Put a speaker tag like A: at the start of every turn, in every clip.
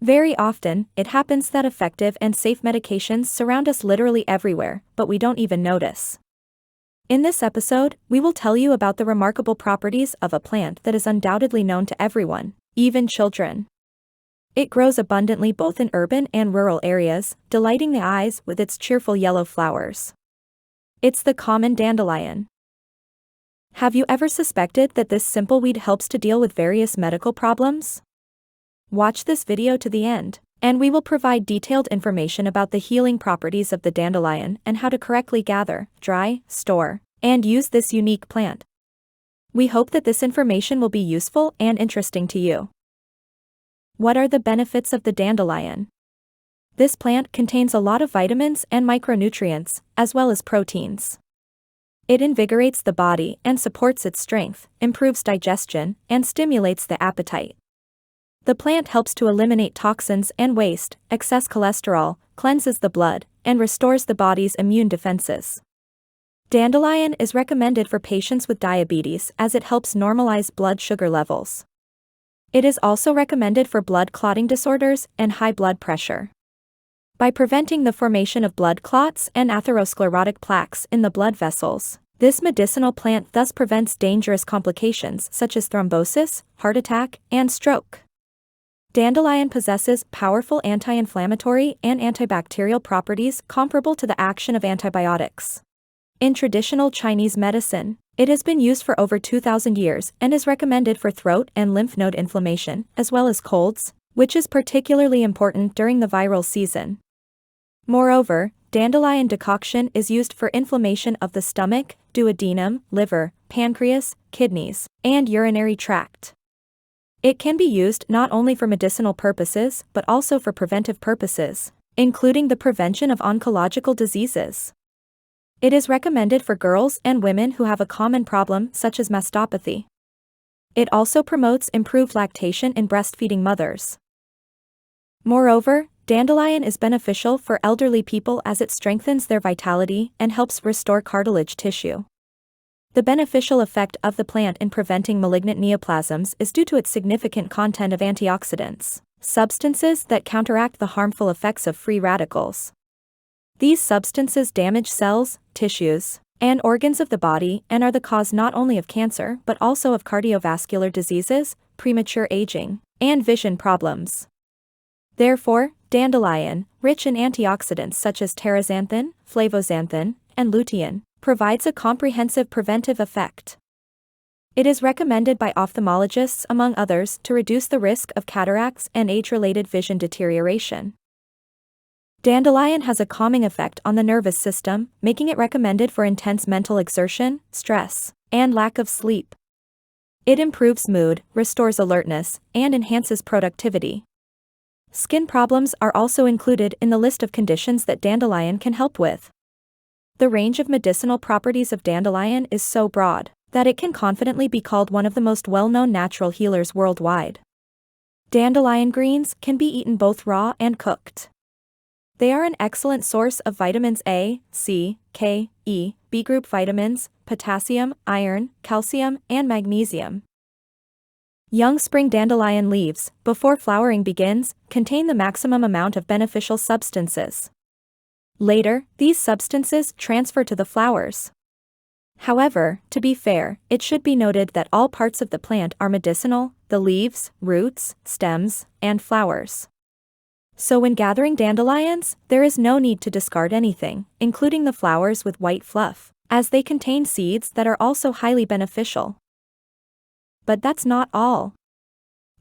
A: Very often, it happens that effective and safe medications surround us literally everywhere, but we don't even notice. In this episode, we will tell you about the remarkable properties of a plant that is undoubtedly known to everyone, even children. It grows abundantly both in urban and rural areas, delighting the eyes with its cheerful yellow flowers. It's the common dandelion. Have you ever suspected that this simple weed helps to deal with various medical problems? Watch this video to the end, and we will provide detailed information about the healing properties of the dandelion and how to correctly gather, dry, store, and use this unique plant. We hope that this information will be useful and interesting to you. What are the benefits of the dandelion? This plant contains a lot of vitamins and micronutrients, as well as proteins. It invigorates the body and supports its strength, improves digestion, and stimulates the appetite. The plant helps to eliminate toxins and waste, excess cholesterol, cleanses the blood, and restores the body's immune defenses. Dandelion is recommended for patients with diabetes as it helps normalize blood sugar levels. It is also recommended for blood clotting disorders and high blood pressure. By preventing the formation of blood clots and atherosclerotic plaques in the blood vessels, this medicinal plant thus prevents dangerous complications such as thrombosis, heart attack, and stroke. Dandelion possesses powerful anti-inflammatory and antibacterial properties comparable to the action of antibiotics. In traditional Chinese medicine, it has been used for over 2,000 years and is recommended for throat and lymph node inflammation, as well as colds, which is particularly important during the viral season. Moreover, dandelion decoction is used for inflammation of the stomach, duodenum, liver, pancreas, kidneys, and urinary tract. It can be used not only for medicinal purposes but also for preventive purposes, including the prevention of oncological diseases. It is recommended for girls and women who have a common problem such as mastopathy. It also promotes improved lactation in breastfeeding mothers. Moreover, dandelion is beneficial for elderly people as it strengthens their vitality and helps restore cartilage tissue. The beneficial effect of the plant in preventing malignant neoplasms is due to its significant content of antioxidants, substances that counteract the harmful effects of free radicals. These substances damage cells, tissues, and organs of the body and are the cause not only of cancer but also of cardiovascular diseases, premature aging, and vision problems. Therefore, dandelion, rich in antioxidants such as teraxanthin, flavoxanthin, and lutein, provides a comprehensive preventive effect. It is recommended by ophthalmologists, among others, to reduce the risk of cataracts and age-related vision deterioration. Dandelion has a calming effect on the nervous system, making it recommended for intense mental exertion, stress, and lack of sleep. It improves mood, restores alertness, and enhances productivity. Skin problems are also included in the list of conditions that dandelion can help with. The range of medicinal properties of dandelion is so broad that it can confidently be called one of the most well-known natural healers worldwide. Dandelion greens can be eaten both raw and cooked. They are an excellent source of vitamins A, C, K, E, B group vitamins, potassium, iron, calcium, and magnesium. Young spring dandelion leaves, before flowering begins, contain the maximum amount of beneficial substances. Later, these substances transfer to the flowers. However, to be fair, it should be noted that all parts of the plant are medicinal: the leaves, roots, stems, and flowers. So when gathering dandelions, there is no need to discard anything, including the flowers with white fluff, as they contain seeds that are also highly beneficial. But that's not all.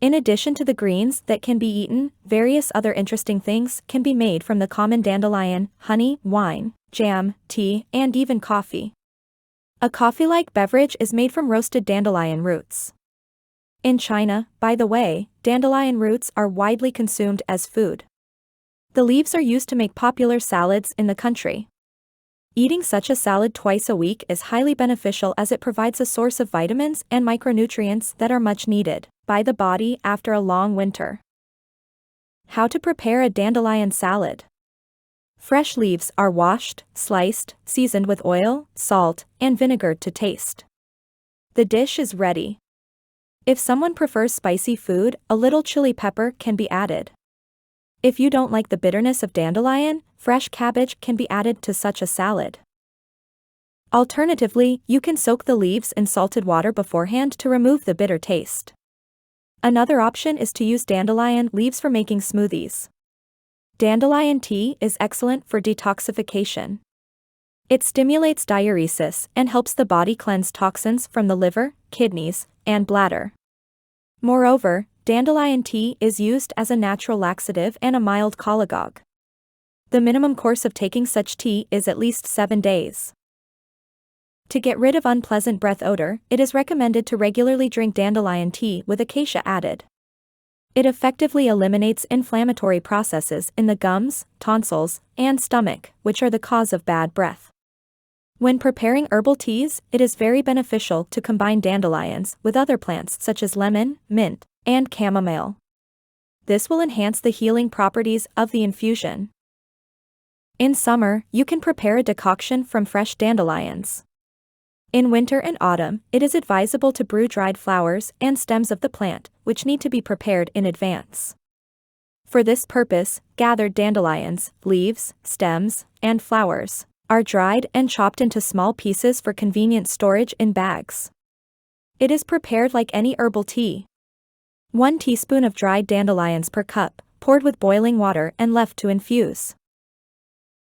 A: In addition to the greens that can be eaten, various other interesting things can be made from the common dandelion: honey, wine, jam, tea, and even coffee. A coffee-like beverage is made from roasted dandelion roots. In China, by the way, dandelion roots are widely consumed as food. The leaves are used to make popular salads in the country. Eating such a salad twice a week is highly beneficial as it provides a source of vitamins and micronutrients that are much needed by the body after a long winter. How to prepare a dandelion salad. Fresh leaves are washed, sliced, seasoned with oil, salt, and vinegar to taste. The dish is ready. If someone prefers spicy food, a little chili pepper can be added. If you don't like the bitterness of dandelion, fresh cabbage can be added to such a salad. Alternatively, you can soak the leaves in salted water beforehand to remove the bitter taste. Another option is to use dandelion leaves for making smoothies. Dandelion tea is excellent for detoxification. It stimulates diuresis and helps the body cleanse toxins from the liver, kidneys, and bladder. Moreover, dandelion tea is used as a natural laxative and a mild cholagogue. The minimum course of taking such tea is at least 7 days. To get rid of unpleasant breath odor, it is recommended to regularly drink dandelion tea with acacia added. It effectively eliminates inflammatory processes in the gums, tonsils, and stomach, which are the cause of bad breath. When preparing herbal teas, it is very beneficial to combine dandelions with other plants such as lemon, mint, and chamomile. This will enhance the healing properties of the infusion. In summer, you can prepare a decoction from fresh dandelions. In winter and autumn, it is advisable to brew dried flowers and stems of the plant, which need to be prepared in advance. For this purpose, gathered dandelions, leaves, stems, and flowers are dried and chopped into small pieces for convenient storage in bags. It is prepared like any herbal tea. 1 teaspoon of dried dandelions per cup, poured with boiling water and left to infuse.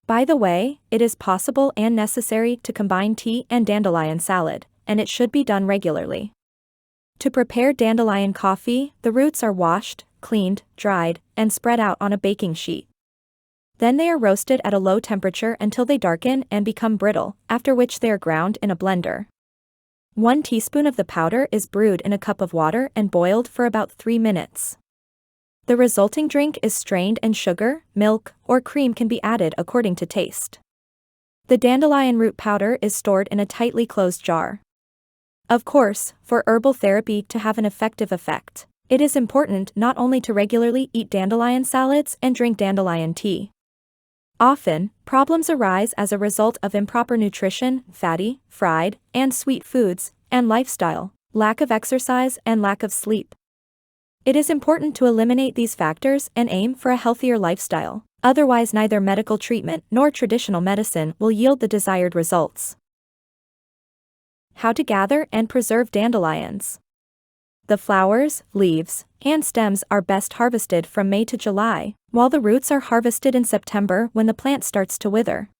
A: By the way, it is possible and necessary to combine tea and dandelion salad, and it should be done regularly. To prepare dandelion coffee, the roots are washed, cleaned, dried, and spread out on a baking sheet. Then they are roasted at a low temperature until they darken and become brittle, after which they are ground in a blender. 1 teaspoon of the powder is brewed in a cup of water and boiled for about 3 minutes. The resulting drink is strained and sugar, milk, or cream can be added according to taste. The dandelion root powder is stored in a tightly closed jar. Of course, for herbal therapy to have an effective effect, it is important not only to regularly eat dandelion salads and drink dandelion tea. Often, problems arise as a result of improper nutrition, fatty, fried, and sweet foods, and lifestyle, lack of exercise and lack of sleep. It is important to eliminate these factors and aim for a healthier lifestyle, otherwise neither medical treatment nor traditional medicine will yield the desired results. How to gather and preserve dandelions. The flowers, leaves, and stems are best harvested from May to July, while the roots are harvested in September when the plant starts to wither.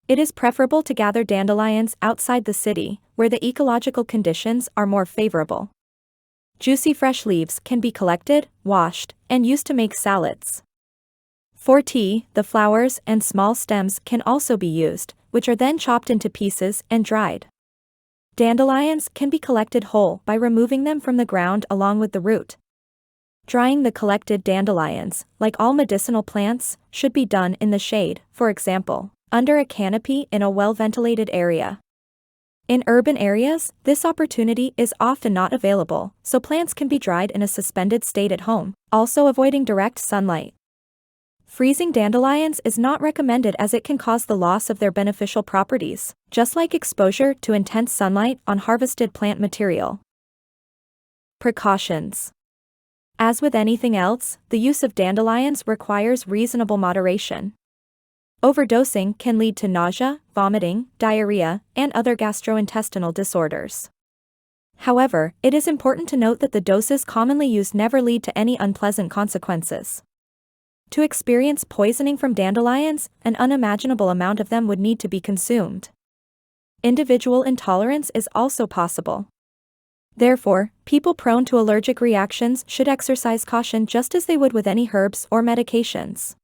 A: It is preferable to gather dandelions outside the city, where the ecological conditions are more favorable. Juicy fresh leaves can be collected, washed, and used to make salads. For tea, the flowers and small stems can also be used, which are then chopped into pieces and dried. Dandelions can be collected whole by removing them from the ground along with the root. Drying the collected dandelions, like all medicinal plants, should be done in the shade, for example, under a canopy in a well-ventilated area. In urban areas, this opportunity is often not available, so plants can be dried in a suspended state at home, also avoiding direct sunlight. Freezing dandelions is not recommended as it can cause the loss of their beneficial properties, just like exposure to intense sunlight on harvested plant material. Precautions. As with anything else, the use of dandelions requires reasonable moderation. Overdosing can lead to nausea, vomiting, diarrhea, and other gastrointestinal disorders. However, it is important to note that the doses commonly used never lead to any unpleasant consequences. To experience poisoning from dandelions, an unimaginable amount of them would need to be consumed. Individual intolerance is also possible. Therefore, people prone to allergic reactions should exercise caution just as they would with any herbs or medications.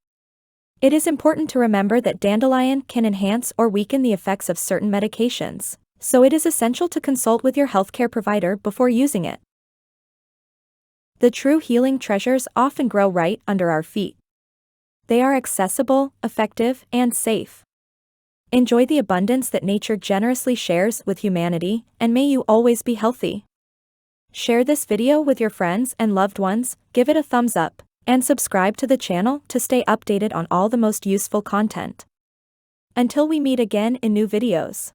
A: It is important to remember that dandelion can enhance or weaken the effects of certain medications, so it is essential to consult with your healthcare provider before using it. The true healing treasures often grow right under our feet. They are accessible, effective, and safe. Enjoy the abundance that nature generously shares with humanity, and may you always be healthy. Share this video with your friends and loved ones, give it a thumbs up, and subscribe to the channel to stay updated on all the most useful content. Until we meet again in new videos.